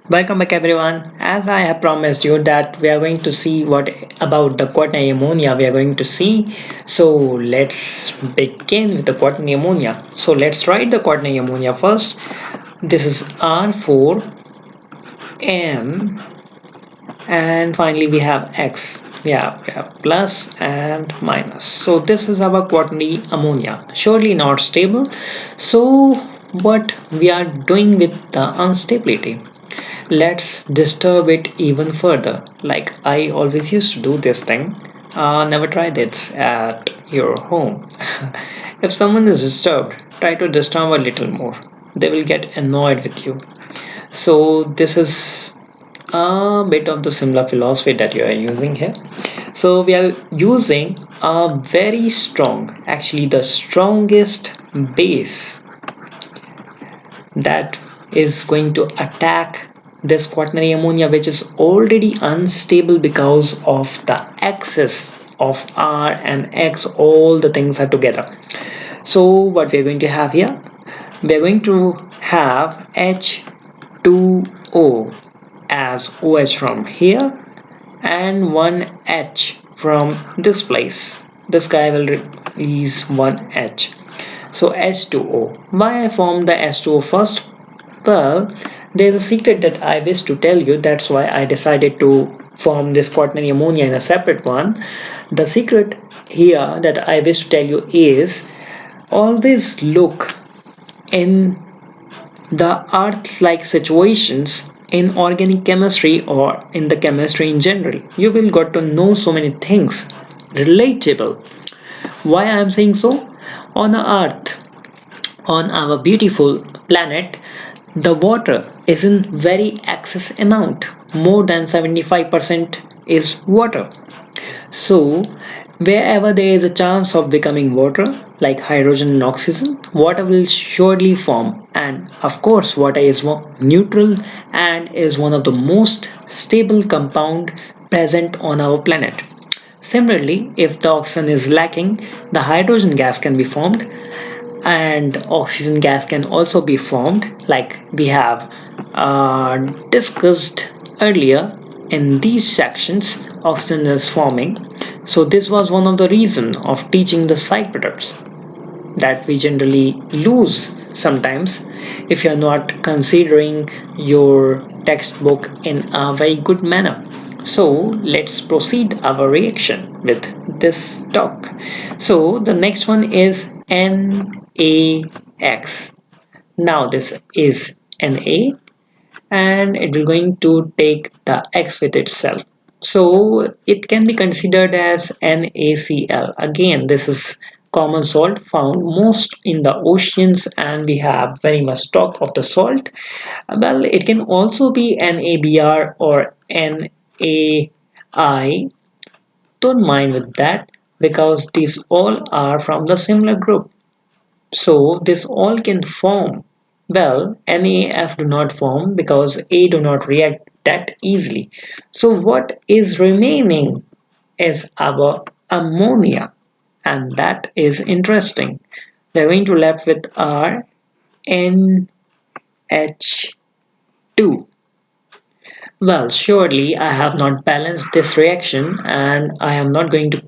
Welcome back everyone. As I have promised you that we are going to see what about the quaternary ammonia we are going to see. So let's begin with the quaternary ammonia. So let's write the quaternary ammonia first. This is R4M and finally we have X. We have plus and minus. So this is our quaternary ammonia. Surely not stable. So what we are doing with the instability? Let's disturb it even further. Like I always used to do this thing. Never try this at your home. If someone is disturbed, try to disturb a little more. They will get annoyed with you. So this is a bit of the similar philosophy that you are using here. So we are using a very strong, actually the strongest base that is going to attack this quaternary ammonia, which is already unstable because of the excess of R and X. All the things are together. So what we are going to have here, we are going to have H2O as OH from here and one H from this place. This guy will release one H. So H2O. Why I formed the H2O first? Well, there's a secret that I wish to tell you. That's why I decided to form this quaternary ammonia in a separate one. The secret here that I wish to tell you is always look in the earth-like situations in organic chemistry or in the chemistry in general. You will got to know so many things relatable. Why I am saying so? On earth, on our beautiful planet, the water is in very excess amount. More than 75% is water. So wherever there is a chance of becoming water, like hydrogen and oxygen, water will surely form. And of course, water is neutral and is one of the most stable compound present on our planet. Similarly, if the oxygen is lacking, the hydrogen gas can be formed and oxygen gas can also be formed, like we have discussed earlier in these sections. Oxygen is forming. So this was one of the reason of teaching the side products that we generally lose sometimes if you are not considering your textbook in a very good manner. So let's proceed our reaction with this talk. So the next one is NaX. Now this is Na and it will going to take the X with itself. So it can be considered as NaCl. Again, this is common salt found most in the oceans and we have very much stock of the salt. Well, it can also be NaBr or NaI. Don't mind with that because these all are from the similar group. So this all can form. Well, NaF do not form because A do not react that easily. So what is remaining is our ammonia, and that is interesting. We're going to left with our NH2. Well, surely I have not balanced this reaction and I am not going to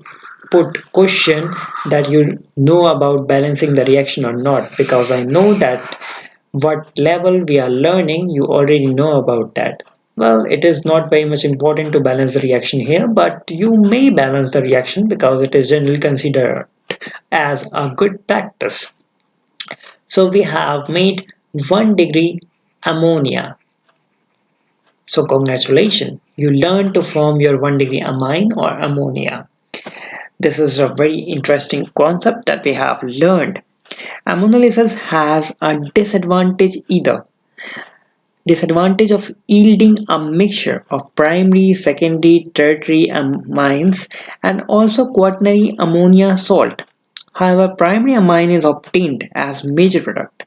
put question that you know about balancing the reaction or not, because I know that what level we are learning you already know about that. Well, it is not very much important to balance the reaction here, but you may balance the reaction because it is generally considered as a good practice. So we have made 1 degree ammonia. So congratulations, you learned to form your 1 degree amine or ammonia. This is a very interesting concept that we have learned. Ammonolysis has a disadvantage of yielding a mixture of primary, secondary, tertiary amines and also quaternary ammonia salt. However, primary amine is obtained as major product,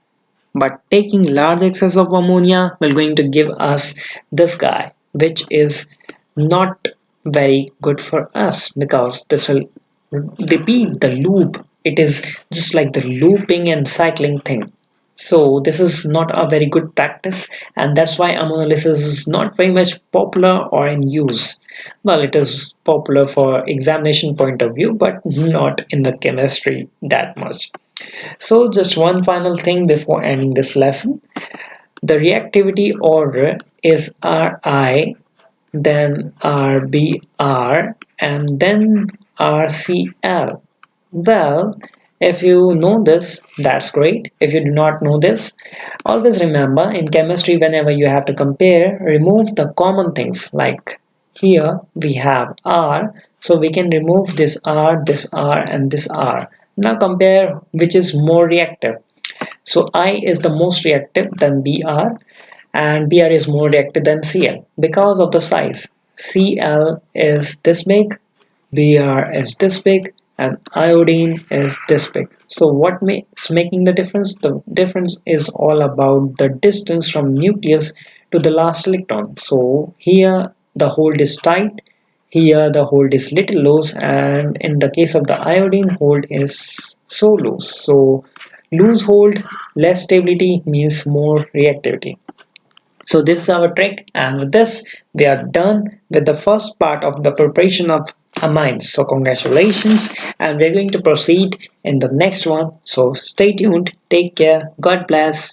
but taking large excess of ammonia will going to give us this guy, which is not very good for us because this will repeat the loop. It is just like the looping and cycling thing. So this is not a very good practice, and that's why ammonolysis is not very much popular or in use. Well, it is popular for examination point of view, but not in the chemistry that much. So just one final thing before ending this lesson. The reactivity order is Ri, then RBr, and then RCl. Well, if you know this, that's great. If you do not know this, always remember in chemistry, whenever you have to compare, remove the common things. Like here we have R, so we can remove this R, and this R. Now compare which is more reactive. So I is the most reactive than Br, and Br is more reactive than Cl because of the size. Cl is this big, Br is this big, and iodine is this big. So what makes making the difference? The difference is all about the distance from nucleus to the last electron. So here the hold is tight, here the hold is little loose, and in the case of the iodine, hold is so loose. So loose hold, less stability means more reactivity. So this is our trick, and with this we are done with the first part of the preparation of amines. So congratulations, and we're going to proceed in the next one. So stay tuned, take care, God bless.